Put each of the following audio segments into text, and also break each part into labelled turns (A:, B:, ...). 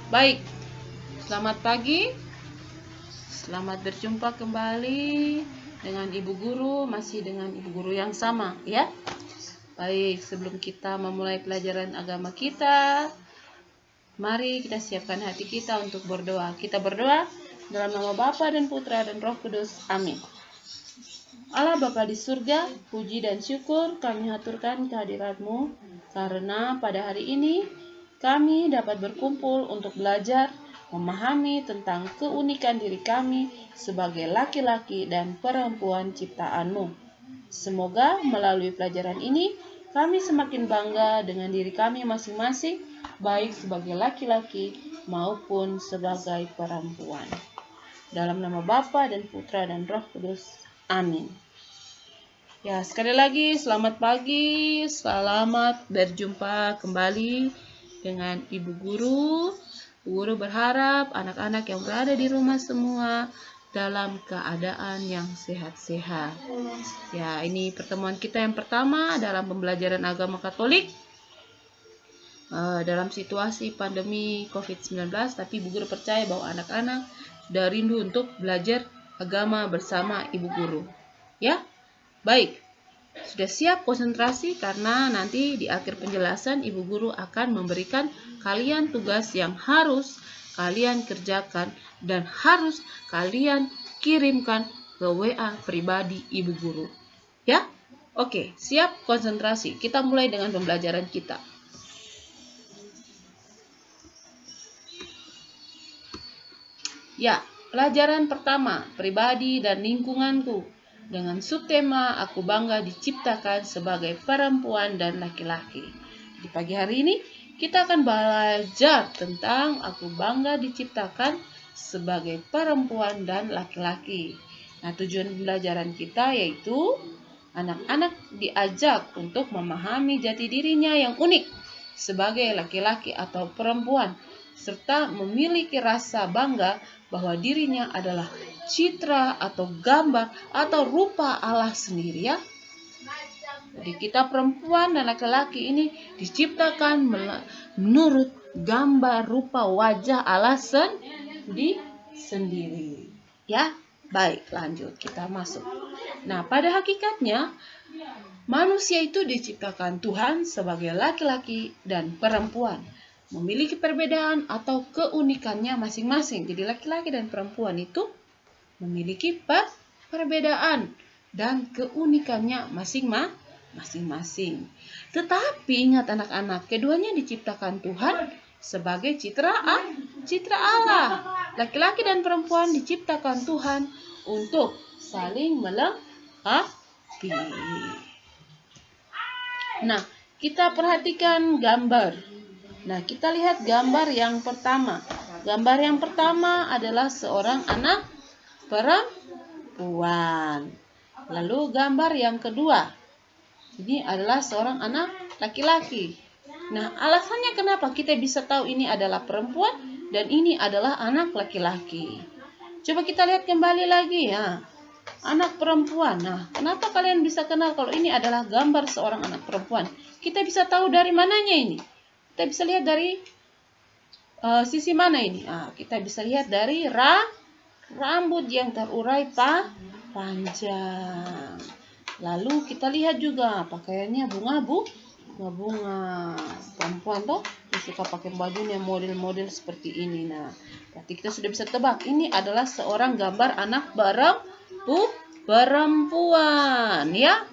A: Baik, selamat pagi. Selamat berjumpa kembali dengan Ibu Guru, masih dengan Ibu Guru yang sama, ya. Baik, sebelum kita memulai pelajaran agama kita, mari kita siapkan hati kita untuk berdoa. Kita berdoa dalam nama Bapa dan Putra dan Roh Kudus. Amin. Allah Bapa di surga, puji dan syukur kami haturkan kehadirat-Mu, karena pada hari ini kami dapat berkumpul untuk belajar memahami tentang keunikan diri kami sebagai laki-laki dan perempuan ciptaan-Mu. Semoga melalui pelajaran ini kami semakin bangga dengan diri kami masing-masing, baik sebagai laki-laki maupun sebagai perempuan. Dalam nama Bapa dan Putra dan Roh Kudus. Amin. Ya, sekali lagi selamat pagi, selamat berjumpa kembali dengan Ibu Guru. Ibu Guru berharap anak-anak yang berada di rumah semua dalam keadaan yang sehat-sehat. Ya, ini pertemuan kita yang pertama dalam pembelajaran agama Katolik dalam situasi pandemi COVID-19, tapi Ibu Guru percaya bahwa anak-anak sudah rindu untuk belajar agama bersama Ibu Guru. Ya, baik. Sudah siap konsentrasi karena nanti di akhir penjelasan Ibu Guru akan memberikan kalian tugas yang harus kalian kerjakan dan harus kalian kirimkan ke WA pribadi Ibu Guru. Ya? Oke, siap konsentrasi. Kita mulai dengan pembelajaran kita. Ya, pelajaran pertama, pribadi dan lingkunganku. Dengan subtema, aku bangga diciptakan sebagai perempuan dan laki-laki. Di pagi hari ini, kita akan belajar tentang aku bangga diciptakan sebagai perempuan dan laki-laki. Nah, tujuan pembelajaran kita yaitu anak-anak diajak untuk memahami jati dirinya yang unik sebagai laki-laki atau perempuan, serta memiliki rasa bangga bahwa dirinya adalah citra atau gambar atau rupa Allah sendiri, ya. Jadi kita perempuan dan laki-laki ini diciptakan menurut gambar rupa wajah Allah sendiri. Ya, baik, lanjut kita masuk. Nah, pada hakikatnya manusia itu diciptakan Tuhan sebagai laki-laki dan perempuan, memiliki perbedaan atau keunikannya masing-masing. Jadi laki-laki dan perempuan itu memiliki perbedaan dan keunikannya masing-masing. Tetapi ingat anak-anak, keduanya diciptakan Tuhan sebagai citra Allah. Laki-laki dan perempuan diciptakan Tuhan untuk saling melengkapi. Nah, kita perhatikan gambar. Nah, kita lihat gambar yang pertama. Gambar yang pertama adalah seorang anak perempuan. Lalu gambar yang kedua, ini adalah seorang anak laki-laki. Nah, alasannya kenapa kita bisa tahu ini adalah perempuan dan ini adalah anak laki-laki. Coba kita lihat kembali lagi, ya. Anak perempuan. Nah, kenapa kalian bisa kenal kalau ini adalah gambar seorang anak perempuan? Kita bisa tahu dari mananya ini? Kita bisa lihat dari sisi mana ini? Nah, kita bisa lihat dari rambut yang terurai panjang. Lalu kita lihat juga pakaiannya bunga-bunga. Perempuan tuh suka pakai bajunya model-model seperti ini. Nah, berarti kita sudah bisa tebak ini adalah seorang gambar anak perempuan, ya.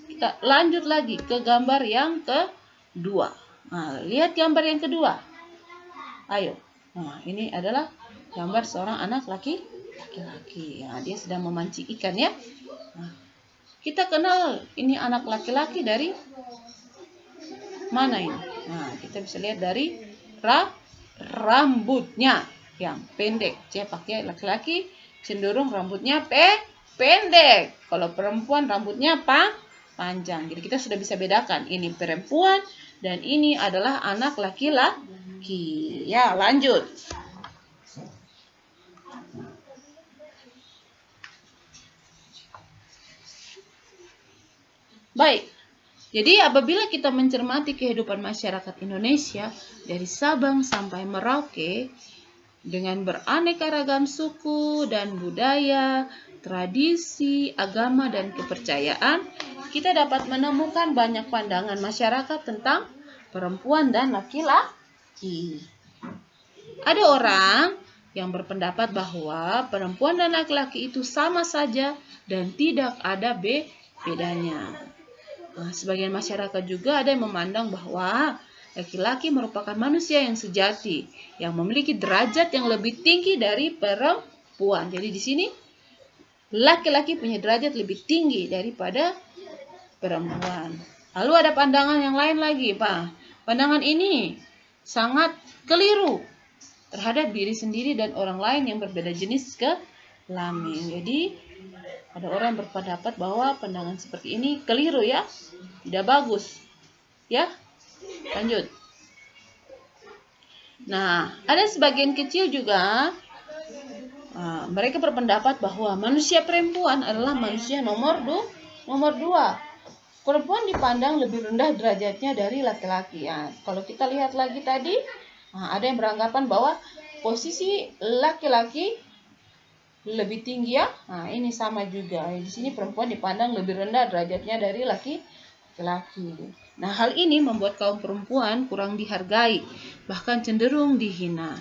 A: Kita lanjut lagi ke gambar yang kedua. Nah, lihat gambar yang kedua. Ayo. Nah, ini adalah gambar seorang anak laki-laki. Nah, dia sedang memancing ikan, ya. Nah, kita kenal ini anak laki-laki dari mana ini? Nah, kita bisa lihat dari rambutnya yang pendek. Dia pakai laki-laki cenderung rambutnya pendek. Kalau perempuan rambutnya panjang. Jadi kita sudah bisa bedakan ini perempuan dan ini adalah anak laki-laki. Ya, lanjut. Baik. Jadi apabila kita mencermati kehidupan masyarakat Indonesia dari Sabang sampai Merauke dengan beraneka ragam suku dan budaya, tradisi, agama, dan kepercayaan, kita dapat menemukan banyak pandangan masyarakat tentang perempuan dan laki-laki. Ada orang yang berpendapat bahwa perempuan dan laki-laki itu sama saja dan tidak ada bedanya. Nah, sebagian masyarakat juga ada yang memandang bahwa laki-laki merupakan manusia yang sejati, yang memiliki derajat yang lebih tinggi dari perempuan. Jadi di sini laki-laki punya derajat lebih tinggi daripada perempuan. Lalu ada pandangan yang lain lagi, Pak. Pandangan ini sangat keliru terhadap diri sendiri dan orang lain yang berbeda jenis kelamin. Jadi ada orang yang berpendapat bahwa pandangan seperti ini keliru ya, tidak bagus. Ya, lanjut. Nah, ada sebagian kecil juga mereka berpendapat bahwa manusia perempuan adalah manusia nomor dua. Perempuan dipandang lebih rendah derajatnya dari laki-laki. Ya, kalau kita lihat lagi tadi, ada yang beranggapan bahwa posisi laki-laki lebih tinggi ya. Nah, ini sama juga. Di sini perempuan dipandang lebih rendah derajatnya dari laki-laki. Nah, hal ini membuat kaum perempuan kurang dihargai, bahkan cenderung dihina.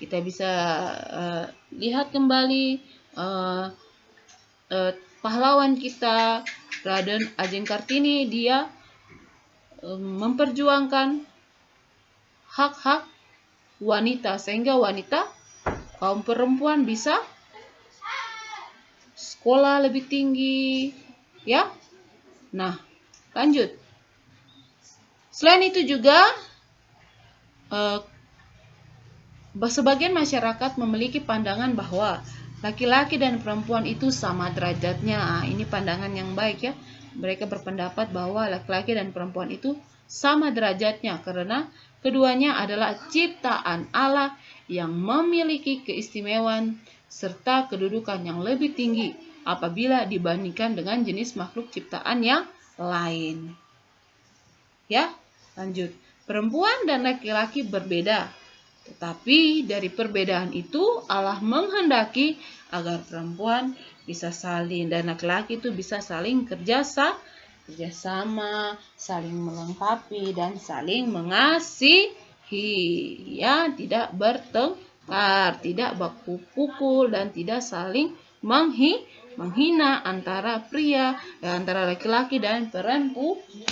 A: Kita bisa lihat kembali pahlawan kita, Raden Ajeng Kartini, dia memperjuangkan hak-hak wanita sehingga wanita kaum perempuan bisa sekolah lebih tinggi ya. Nah, lanjut. Selain itu juga sebagian masyarakat memiliki pandangan bahwa laki-laki dan perempuan itu sama derajatnya. Ini pandangan yang baik ya. Mereka berpendapat bahwa laki-laki dan perempuan itu sama derajatnya karena keduanya adalah ciptaan Allah yang memiliki keistimewaan serta kedudukan yang lebih tinggi apabila dibandingkan dengan jenis makhluk ciptaan yang lain. Ya, lanjut. Perempuan dan laki-laki berbeda, tetapi dari perbedaan itu Allah menghendaki agar perempuan bisa saling dan laki-laki itu bisa saling kerjasama, saling melengkapi dan saling mengasihi. Ya, tidak bertengkar, tidak baku pukul dan tidak saling menghina antara pria, antara laki-laki dan perempuan.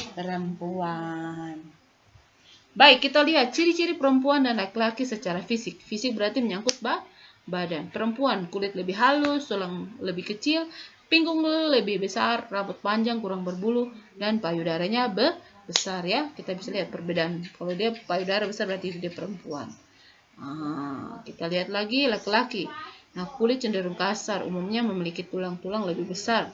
A: Baik, kita lihat ciri-ciri perempuan dan laki-laki secara fisik. Fisik berarti menyangkut badan. Perempuan kulit lebih halus, tulang lebih kecil, pinggung lebih besar, rambut panjang kurang berbulu, dan payudaranya besar ya. Kita bisa lihat perbedaan. Kalau dia payudara besar berarti dia perempuan. Kita lihat lagi laki-laki. Nah, kulit cenderung kasar, umumnya memiliki tulang-tulang lebih besar.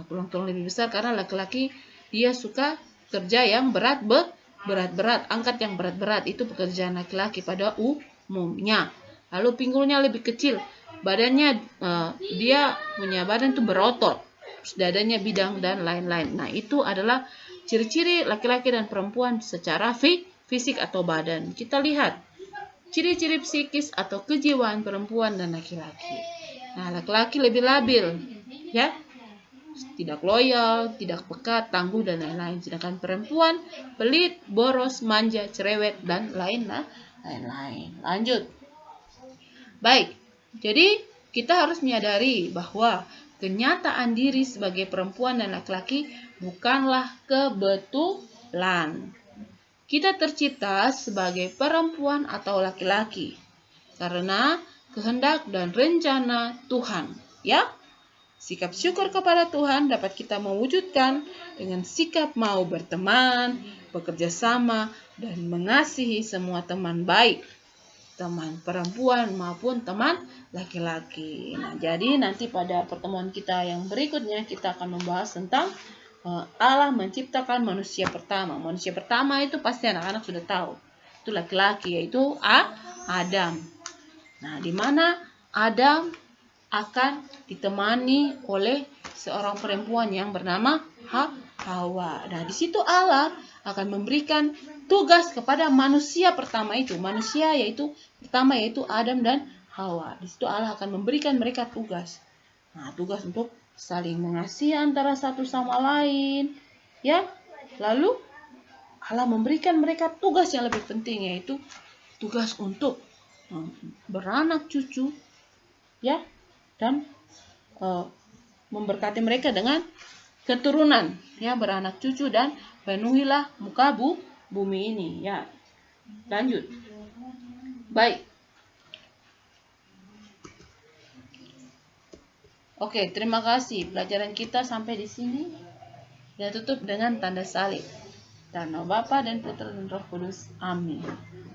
A: Tulang-tulang lebih besar karena laki-laki dia suka kerja yang berat-berat, angkat yang berat-berat, itu pekerjaan laki-laki pada umumnya. Lalu pinggulnya lebih kecil, badannya dia punya badan itu berotot, dadanya bidang dan lain-lain. Nah, itu adalah ciri-ciri laki-laki dan perempuan secara fisik atau badan. Kita lihat ciri-ciri psikis atau kejiwaan perempuan dan laki-laki. Nah, laki-laki lebih labil, ya, tidak loyal, tidak peka, tangguh dan lain-lain. Sedangkan perempuan pelit, boros, manja, cerewet dan lain-lain. Lanjut. Baik, jadi kita harus menyadari bahwa kenyataan diri sebagai perempuan dan laki-laki bukanlah kebetulan. Kita tercipta sebagai perempuan atau laki-laki karena kehendak dan rencana Tuhan, ya. Sikap syukur kepada Tuhan dapat kita mewujudkan dengan sikap mau berteman, bekerja sama, dan mengasihi semua teman baik, teman perempuan maupun teman laki-laki. Nah, jadi nanti pada pertemuan kita yang berikutnya kita akan membahas tentang Allah menciptakan manusia pertama. Manusia pertama itu pasti anak-anak sudah tahu. Itu laki-laki, yaitu Adam. Nah, di mana Adam akan ditemani oleh seorang perempuan yang bernama Hawa. Nah, di situ Allah akan memberikan tugas kepada manusia pertama itu. Manusia yaitu Adam dan Hawa. Di situ Allah akan memberikan mereka tugas. Nah, tugas untuk saling mengasihi antara satu sama lain, ya. Lalu Allah memberikan mereka tugas yang lebih penting, yaitu tugas untuk beranak cucu, ya, dan memberkati mereka dengan keturunan, ya, beranak cucu dan penuhilah muka bumi ini, ya. Lanjut. Baik. Oke, terima kasih. Pelajaran kita sampai di sini. Dan tutup dengan tanda salib. Dan nama Bapa dan Putra dan Roh Kudus. Amin.